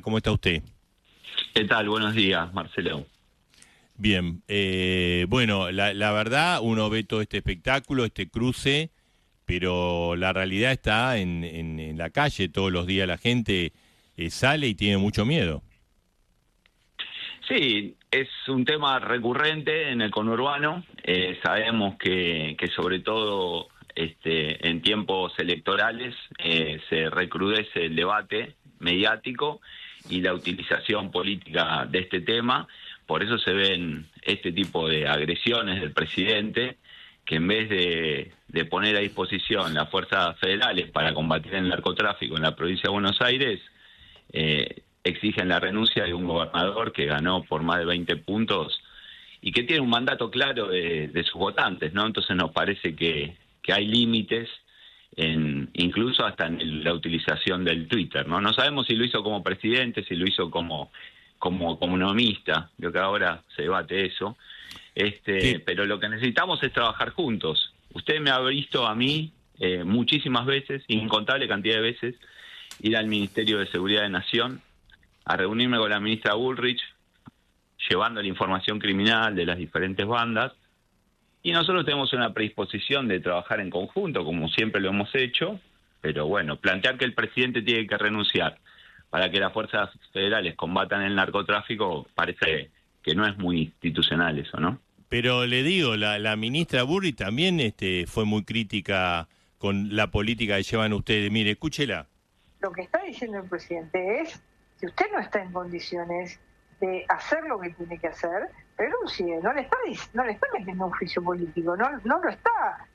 ¿Cómo está usted? ¿Qué tal? Buenos días, Marcelo. Bien, bueno, la verdad uno ve todo este espectáculo, este cruce, pero la realidad está en la calle, todos los días la gente sale y tiene mucho miedo. Sí, es un tema recurrente en el conurbano. Sabemos que sobre todo en tiempos electorales se recrudece el debate mediático y la utilización política de este tema. Por eso se ven este tipo de agresiones del presidente, que en vez de poner a disposición las fuerzas federales para combatir el narcotráfico en la provincia de Buenos Aires, exigen la renuncia de un gobernador que ganó por más de 20 puntos y que tiene un mandato claro de sus votantes, ¿no? Entonces nos parece que hay límites, incluso hasta en la utilización del Twitter, ¿no? No sabemos si lo hizo como presidente, si lo hizo como economista, creo que ahora se debate eso, Sí. pero lo que necesitamos es trabajar juntos. Usted me ha visto a mí muchísimas veces, incontable cantidad de veces, ir al Ministerio de Seguridad de Nación a reunirme con la ministra Bullrich, llevando la información criminal de las diferentes bandas, y nosotros tenemos una predisposición de trabajar en conjunto, como siempre lo hemos hecho, pero bueno, plantear que el presidente tiene que renunciar para que las fuerzas federales combatan el narcotráfico parece que no es muy institucional eso, ¿no? Pero le digo, la ministra Burri también fue muy crítica con la política que llevan ustedes. Mire, escúchela. Lo que está diciendo el presidente es, si usted no está en condiciones de hacer lo que tiene que hacer, renuncie. No le está metiendo un juicio político, no lo está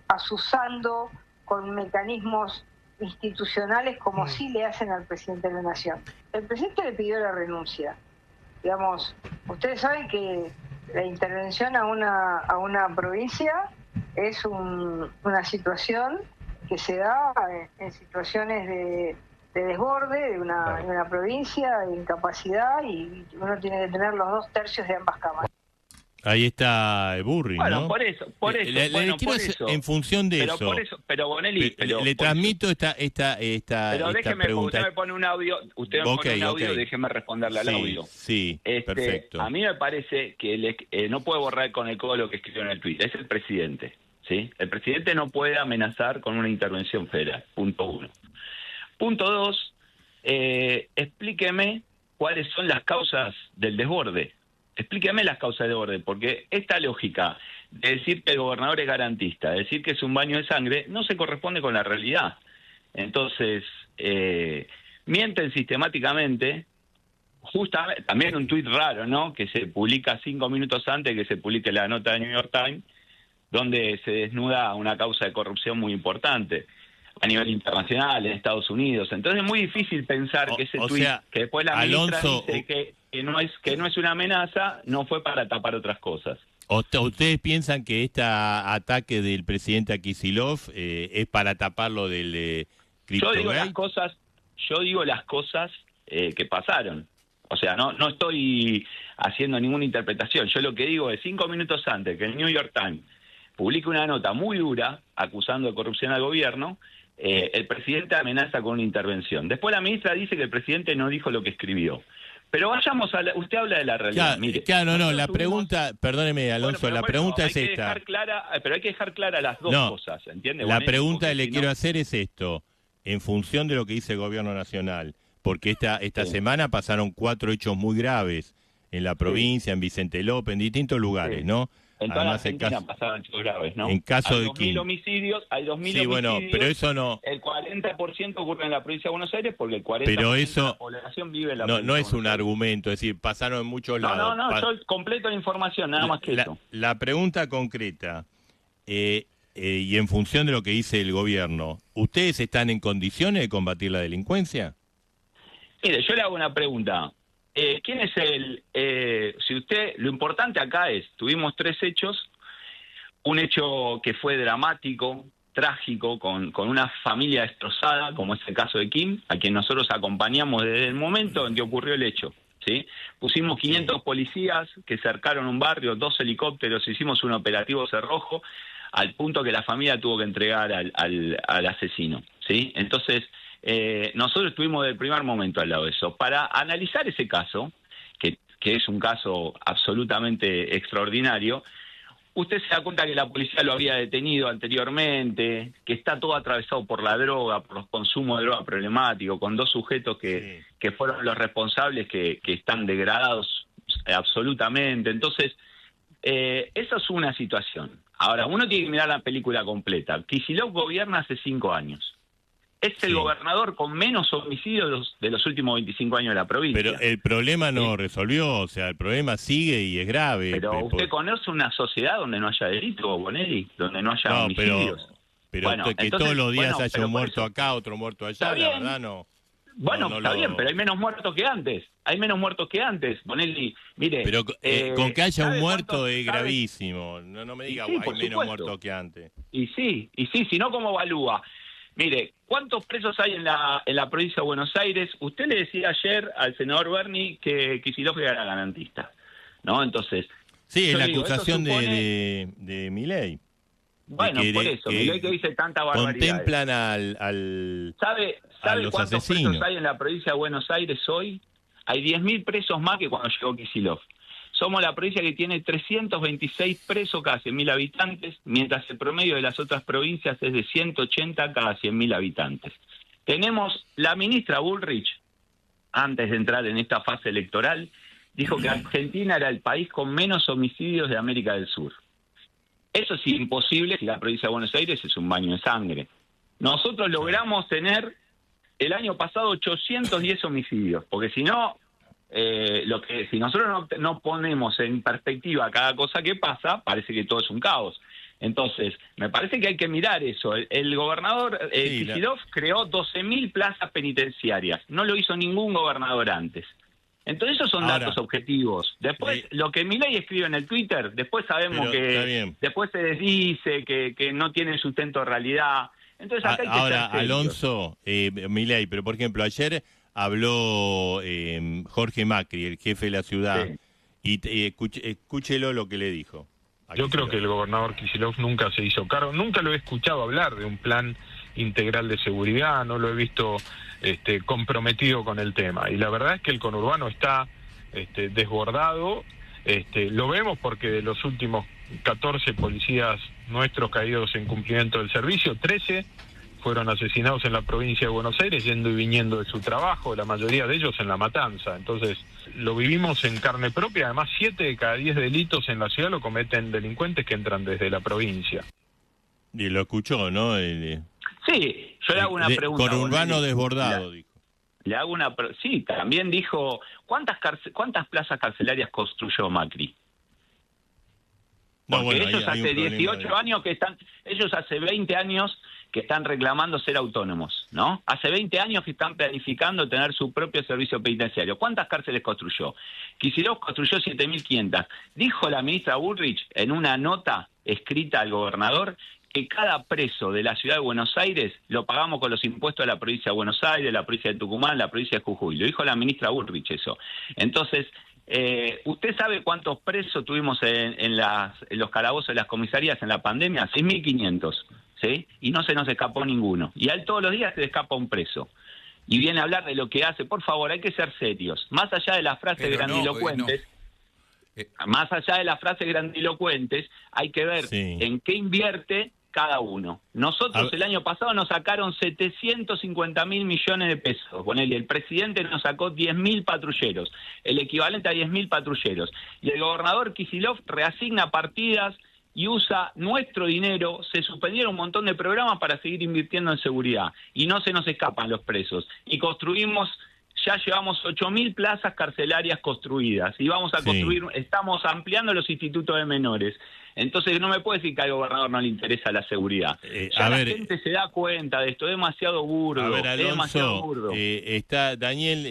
asusando con mecanismos institucionales como sí le hacen al presidente de la Nación. El presidente le pidió la renuncia. Digamos, ustedes saben que la intervención a una provincia es una situación que se da en situaciones de desborde de una provincia, de incapacidad, y uno tiene que tener los 2/3 de ambas cámaras. Ahí está Burri, Bueno, ¿no? por eso. Le quiero hacer, en función de pero eso, por eso, pero Bonelli, le transmito esta pero déjeme, pregunta. usted me pone un audio, Okay. déjeme responderle al audio. Sí, perfecto. A mí me parece que no puede borrar con el codo lo que escribió en el Twitter, es el presidente, ¿sí? El presidente no puede amenazar con una intervención federal, punto 1. Punto 2, explíqueme cuáles son las causas del desborde. Explíqueme las causas del desborde, porque esta lógica de decir que el gobernador es garantista, de decir que es un baño de sangre, no se corresponde con la realidad. Entonces, mienten sistemáticamente, justamente, también un tuit raro, ¿no?, que se publica 5 minutos antes de que se publique la nota de New York Times, donde se desnuda una causa de corrupción muy importante a nivel internacional, en Estados Unidos. Entonces es muy difícil pensar que ese tuit, que después la ministra dice que no es una amenaza, no fue para tapar otras cosas. ¿Ustedes piensan que este ataque del presidente a Kicillof es para tapar lo del CryptoGate? Yo digo las cosas que pasaron. O sea, no estoy haciendo ninguna interpretación. Yo lo que digo es 5 minutos antes que el New York Times publique una nota muy dura acusando de corrupción al gobierno, el presidente amenaza con una intervención. Después la ministra dice que el presidente no dijo lo que escribió. Pero vayamos usted habla de la realidad. La pregunta, perdóneme, Alonso, la pregunta es esta. Pero hay que dejar claras las dos cosas, ¿entiende? La pregunta que le quiero hacer es esto, en función de lo que dice el gobierno nacional, porque esta semana pasaron 4 hechos muy graves en la provincia, en Vicente López, en distintos lugares, ¿no? En toda la Argentina pasaban hechos graves, ¿no? En caso de Hay 2.000 homicidios, pero eso no. El 40% ocurre en la provincia de Buenos Aires porque el 40% de la población vive en la provincia. No es un argumento, es decir, pasaron en muchos lados. Yo completo la información, nada más que eso. La pregunta concreta, y en función de lo que dice el gobierno, ¿ustedes están en condiciones de combatir la delincuencia? Mire, yo le hago una pregunta. ¿Quién es lo importante acá es, tuvimos 3 hechos, un hecho que fue dramático, trágico, con una familia destrozada, como es el caso de Kim, a quien nosotros acompañamos desde el momento en que ocurrió el hecho, ¿sí? Pusimos 500 policías que cercaron un barrio, 2 helicópteros, hicimos un operativo cerrojo, al punto que la familia tuvo que entregar al asesino, ¿sí? Entonces, nosotros estuvimos del primer momento al lado de eso. Para analizar ese caso, que es un caso absolutamente extraordinario, usted se da cuenta que la policía lo había detenido anteriormente, que está todo atravesado por la droga, por los consumos de droga problemáticos, con 2 sujetos que fueron los responsables que están degradados absolutamente. Entonces, esa es una situación. Ahora, uno tiene que mirar la película completa. Kicillof gobierna hace 5 años. Es el gobernador con menos homicidios de los últimos 25 años de la provincia. Pero el problema no resolvió, o sea, el problema sigue y es grave. Pero usted conoce una sociedad donde no haya delito, Bonelli, donde no haya homicidios. Pero bueno, que entonces, todos los días haya un muerto acá, otro muerto allá, la verdad no. Bueno, está bien, pero hay menos muertos que antes. Hay menos muertos que antes, Bonelli. Mire, pero con que haya un muerto es gravísimo. No me diga, hay menos muertos que antes. Y sí, si no, ¿cómo evalúa? Mire, ¿cuántos presos hay en la provincia de Buenos Aires? Usted le decía ayer al senador Berni que Kicillof era garantista, ¿no? Entonces... Sí, es la acusación de Milei. Bueno, por eso, Milei que dice tanta barbaridad. Contemplan ¿Sabe cuántos asesinos. presos hay en la provincia de Buenos Aires hoy? Hay 10.000 presos más que cuando llegó Kicillof. Somos la provincia que tiene 326 presos cada 100.000 habitantes, mientras el promedio de las otras provincias es de 180 cada 100.000 habitantes. Tenemos la ministra Bullrich, antes de entrar en esta fase electoral, dijo que Argentina era el país con menos homicidios de América del Sur. Eso es imposible si la provincia de Buenos Aires es un baño de sangre. Nosotros logramos tener el año pasado 810 homicidios, porque si no... si nosotros no ponemos en perspectiva cada cosa que pasa, parece que todo es un caos. Entonces, me parece que hay que mirar eso. El gobernador Kicillof creó 12.000 plazas penitenciarias. No lo hizo ningún gobernador antes. Entonces, esos son datos objetivos. Después, lo que Milei escribe en el Twitter, después sabemos que después se desdice, que no tiene sustento de realidad. Entonces, acá hay que ahora, Alonso, Milei, pero por ejemplo, ayer... habló Jorge Macri, el jefe de la ciudad, y escúchelo lo que le dijo. Yo creo que el gobernador Kicillof nunca se hizo cargo, nunca lo he escuchado hablar de un plan integral de seguridad, no lo he visto comprometido con el tema. Y la verdad es que el conurbano está desbordado, lo vemos porque de los últimos 14 policías nuestros caídos en cumplimiento del servicio, 13 fueron asesinados en la provincia de Buenos Aires yendo y viniendo de su trabajo, la mayoría de ellos en La Matanza. Entonces, lo vivimos en carne propia. Además, 7 de cada 10 delitos en la ciudad lo cometen delincuentes que entran desde la provincia. Y lo escuchó, ¿no? Sí, yo le hago una pregunta. Conurbano desbordado, dijo. Le hago una... Sí, también dijo, ¿cuántas plazas carcelarias construyó Macri? Porque ellos hace 18 años que están... Ellos hace 20 años... que están reclamando ser autónomos, ¿no? Hace 20 años que están planificando tener su propio servicio penitenciario. ¿Cuántas cárceles construyó? Kicillof construyó 7.500. Dijo la ministra Bullrich en una nota escrita al gobernador que cada preso de la ciudad de Buenos Aires lo pagamos con los impuestos de la provincia de Buenos Aires, la provincia de Tucumán, la provincia de Jujuy. Lo dijo la ministra Bullrich eso. Entonces, ¿usted sabe cuántos presos tuvimos en los calabozos de las comisarías en la pandemia? 6.500. ¿Sí? Y no se nos escapó ninguno. Y a él todos los días se le escapa un preso. Y viene a hablar de lo que hace. Por favor, hay que ser serios. Más allá de las frases grandilocuentes, más allá de las frases grandilocuentes, hay que ver en qué invierte cada uno. Nosotros el año pasado nos sacaron 750.000 millones de pesos. Ponele, el presidente nos sacó 10.000 patrulleros, el equivalente a 10.000 patrulleros. Y el gobernador Kicillof reasigna partidas y usa nuestro dinero. Se suspendieron un montón de programas para seguir invirtiendo en seguridad y no se nos escapan los presos. Y construimos, ya llevamos 8.000 plazas carcelarias construidas y vamos a construir, estamos ampliando los institutos de menores. Entonces no me puede decir que al gobernador no le interesa la seguridad. La gente se da cuenta de esto, es demasiado burdo. A ver, Alonso, demasiado burdo. Está Daniel,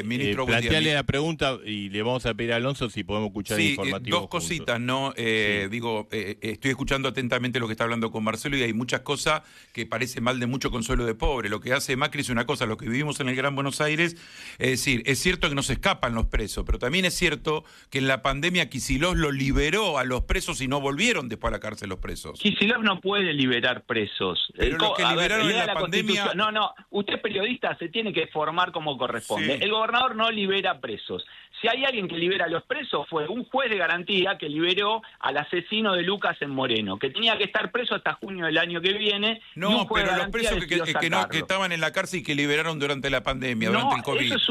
ministro, planteale la pregunta y le vamos a pedir a Alonso si podemos escuchar el informativo. Dos cositas, ¿no? Estoy escuchando atentamente lo que está hablando con Marcelo y hay muchas cosas que parecen mal de mucho consuelo de pobre. Lo que hace Macri es una cosa, lo que vivimos en el Gran Buenos Aires, es decir, es cierto que nos escapan los presos, pero también es cierto que en la pandemia Kicillof lo liberó a los presos y no volvieron después a la cárcel los presos. Kicillof no puede liberar presos. Pero los que liberaron en la pandemia... No, usted periodista se tiene que formar como corresponde. Sí. El gobernador no libera presos. Si hay alguien que libera a los presos, fue un juez de garantía que liberó al asesino de Lucas en Moreno, que tenía que estar preso hasta junio del año que viene. No, pero los presos que estaban en la cárcel y que liberaron durante la pandemia, durante el COVID. Eso es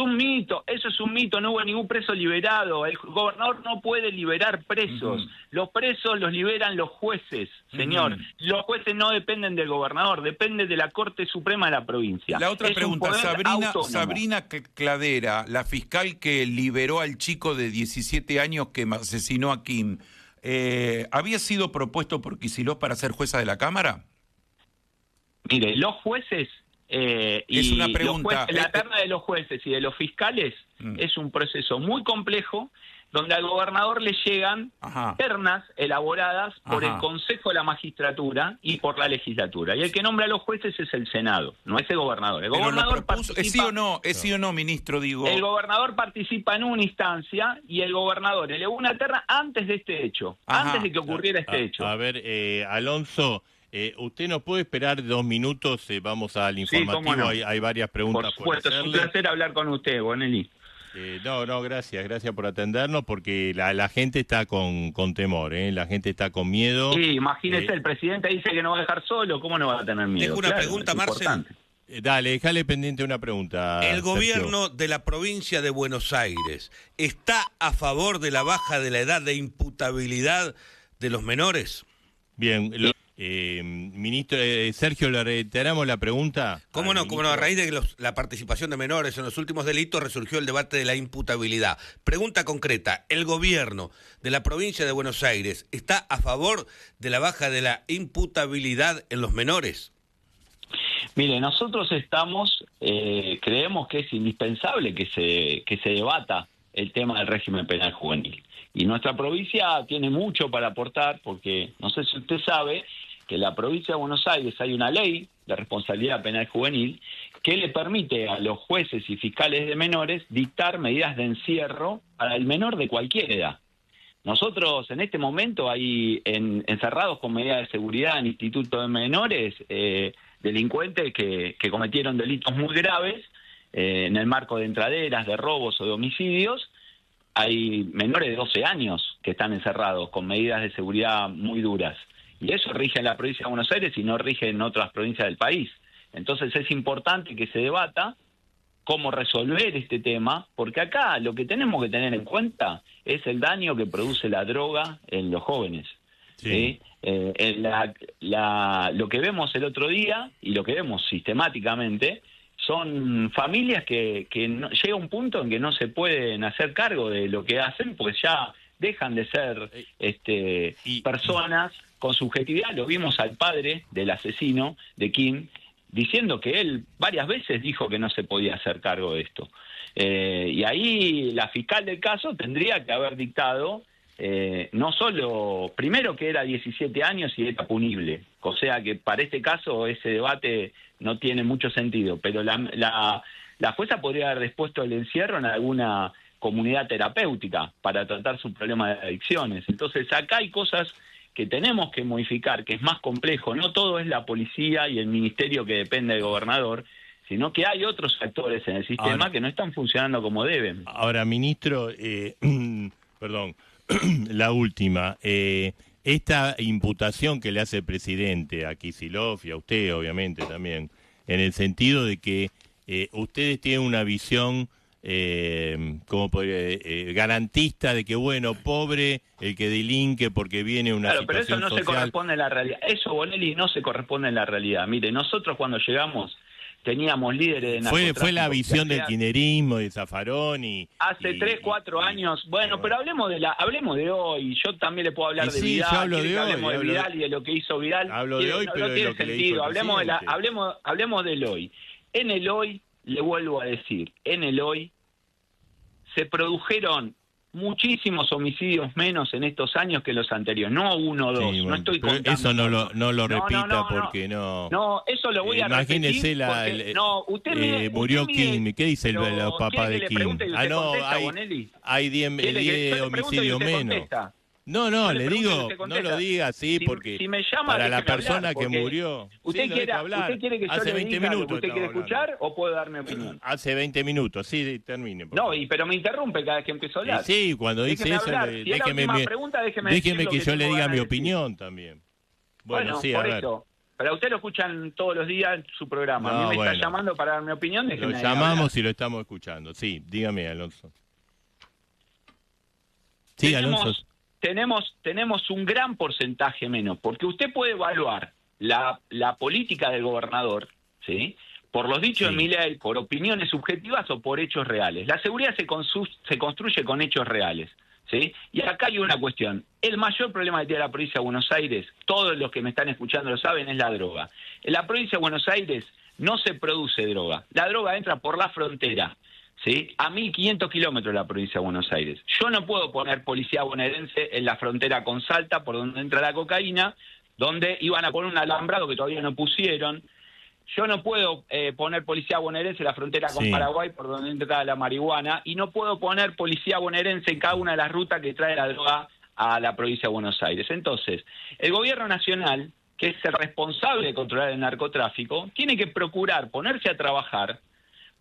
un mito, no hubo ningún preso liberado. El gobernador no puede liberar presos. Los presos los liberan los jueces, señor. Los jueces no dependen del gobernador, depende de la Corte Suprema de la provincia. La otra pregunta, Sabrina Cladera, la fiscal que liberó al chico de 17 años que asesinó a Kim, ¿había sido propuesto por Kicillof para ser jueza de la Cámara? Mire, los jueces... es una pregunta. La terna de los jueces y de los fiscales es un proceso muy complejo donde al gobernador le llegan ternas elaboradas por el Consejo de la Magistratura y por la legislatura. Y el que nombra a los jueces es el Senado, no es el gobernador. El gobernador participa, ¿Es sí o no, ministro? Digo. El gobernador participa en una instancia y el gobernador elevó una terna antes de este hecho, antes de que ocurriera este hecho. A ver, Alonso... usted nos puede esperar 2 minutos, vamos al informativo, cómo no. hay varias preguntas por supuesto, por hacerle. Es un placer hablar con usted, Bonelli. Gracias por atendernos, porque la gente está con temor, la gente está con miedo. Sí, imagínese, el presidente dice que no va a dejar solo, ¿cómo no va a tener miedo? Tengo una pregunta, Marcel. Dale, déjale pendiente una pregunta. El gobierno de la provincia de Buenos Aires está a favor de la baja de la edad de imputabilidad de los menores. Bien, ministro Sergio, le reiteramos la pregunta. ¿Cómo no? A raíz de la participación de menores en los últimos delitos resurgió el debate de la imputabilidad. Pregunta concreta, ¿el gobierno de la provincia de Buenos Aires está a favor de la baja de la imputabilidad en los menores? Mire, nosotros creemos que es indispensable que se debata el tema del régimen penal juvenil. Y nuestra provincia tiene mucho para aportar, porque no sé si usted sabe que en la provincia de Buenos Aires hay una ley de responsabilidad penal juvenil que le permite a los jueces y fiscales de menores dictar medidas de encierro para el menor de cualquier edad. Nosotros en este momento hay encerrados con medidas de seguridad en institutos de menores delincuentes que cometieron delitos muy graves en el marco de entraderas, de robos o de homicidios. Hay menores de 12 años que están encerrados con medidas de seguridad muy duras. Y eso rige en la provincia de Buenos Aires y no rige en otras provincias del país. Entonces es importante que se debata cómo resolver este tema, porque acá lo que tenemos que tener en cuenta es el daño que produce la droga en los jóvenes. Sí. Lo que vemos el otro día y lo que vemos sistemáticamente son familias que llega un punto en que no se pueden hacer cargo de lo que hacen, porque ya dejan de ser personas con subjetividad. Lo vimos al padre del asesino de Kim diciendo que él varias veces dijo que no se podía hacer cargo de esto. Y ahí la fiscal del caso tendría que haber dictado no solo, primero que era 17 años y era punible, o sea que para este caso ese debate no tiene mucho sentido, pero la jueza podría haber dispuesto el encierro en alguna comunidad terapéutica para tratar su problema de adicciones. Entonces acá hay cosas que tenemos que modificar, que es más complejo, no todo es la policía y el ministerio que depende del gobernador, sino que hay otros actores en el sistema que no están funcionando como deben. Ahora, ministro, perdón, la última, esta imputación que le hace el presidente a Kicillof y a usted, obviamente, también, en el sentido de que ustedes tienen una visión garantista de que, bueno, pobre el que delinque porque viene una situación social. Pero eso no se corresponde a la realidad. Eso, Bonelli, no se corresponde a la realidad. Mire, nosotros cuando llegamos teníamos líderes de narcotráfico. Fue la visión del kirchnerismo, de Zaffaroni. Hace 3, 4 años. Bueno, pero hablemos de hoy. Yo también le puedo hablar de Vidal. Yo hablo de hoy, hablemos de Vidal y de lo que hizo Vidal. Hablo de hoy, pero de lo que le hizo el presidente. Hablemos del hoy. En el hoy, le vuelvo a decir, en el hoy se produjeron muchísimos homicidios menos en estos años que los anteriores, no 1 o 2, sí, no estoy contando. Eso no lo repita porque no. No, eso lo voy a repetir. Imagínese murió Kim, ¿qué dice los papás de Kim? Hay 10 homicidios menos. No, le digo, no lo diga así, porque si me llama, para la persona hablar, que murió... ¿Usted, sí, ¿Usted quiere que yo hace le 20 diga minutos lo que usted quiere escuchar o puedo dar mi opinión? Hace 20 minutos, sí, termine. No, pero me interrumpe cada vez que empiezo a hablar. Sí, cuando dice déjeme eso, hablar. Si déjeme que yo le diga mi opinión también. Bueno, sí, por a ver. Eso. Pero a usted lo escuchan todos los días en su programa. A mí me está llamando para dar mi opinión. Lo llamamos y lo estamos escuchando. Sí, dígame, Alonso. Sí, Alonso. Tenemos un gran porcentaje menos, porque usted puede evaluar la política del gobernador, ¿sí?, por los dichos de Milei, por opiniones subjetivas o por hechos reales. La seguridad se construye con hechos reales, ¿sí? Y acá hay una cuestión. El mayor problema que tiene la provincia de Buenos Aires, todos los que me están escuchando lo saben, es la droga. En la provincia de Buenos Aires no se produce droga. La droga entra por la frontera, ¿sí?, a 1.500 kilómetros de la provincia de Buenos Aires. Yo no puedo poner policía bonaerense en la frontera con Salta, por donde entra la cocaína, donde iban a poner un alambrado que todavía no pusieron. Yo no puedo poner policía bonaerense en la frontera con Paraguay, por donde entra la marihuana, y no puedo poner policía bonaerense en cada una de las rutas que trae la droga a la provincia de Buenos Aires. Entonces, el gobierno nacional, que es el responsable de controlar el narcotráfico, tiene que procurar ponerse a trabajar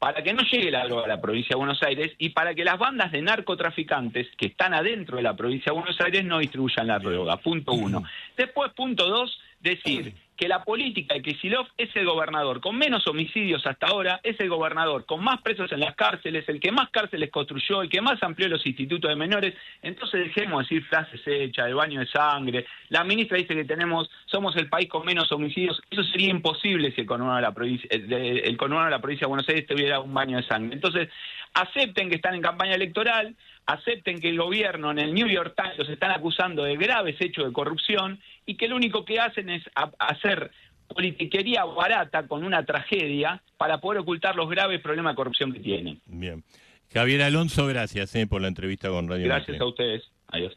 para que no llegue la droga a la provincia de Buenos Aires y para que las bandas de narcotraficantes que están adentro de la provincia de Buenos Aires no distribuyan la droga. Punto 1. Después, punto 2, decir que la política de Kicillof es el gobernador con menos homicidios hasta ahora, es el gobernador con más presos en las cárceles, el que más cárceles construyó, el que más amplió los institutos de menores. Entonces dejemos de decir frases hechas, el baño de sangre. La ministra dice que somos el país con menos homicidios. Eso sería imposible si el conurbano de la provincia de Buenos Aires tuviera un baño de sangre. Entonces, acepten que están en campaña electoral, acepten que el gobierno en el New York Times los están acusando de graves hechos de corrupción y que lo único que hacen es hacer politiquería barata con una tragedia para poder ocultar los graves problemas de corrupción que tienen. Bien. Javier Alonso, gracias por la entrevista con Radio Gracias Mitre. a ustedes. Adiós.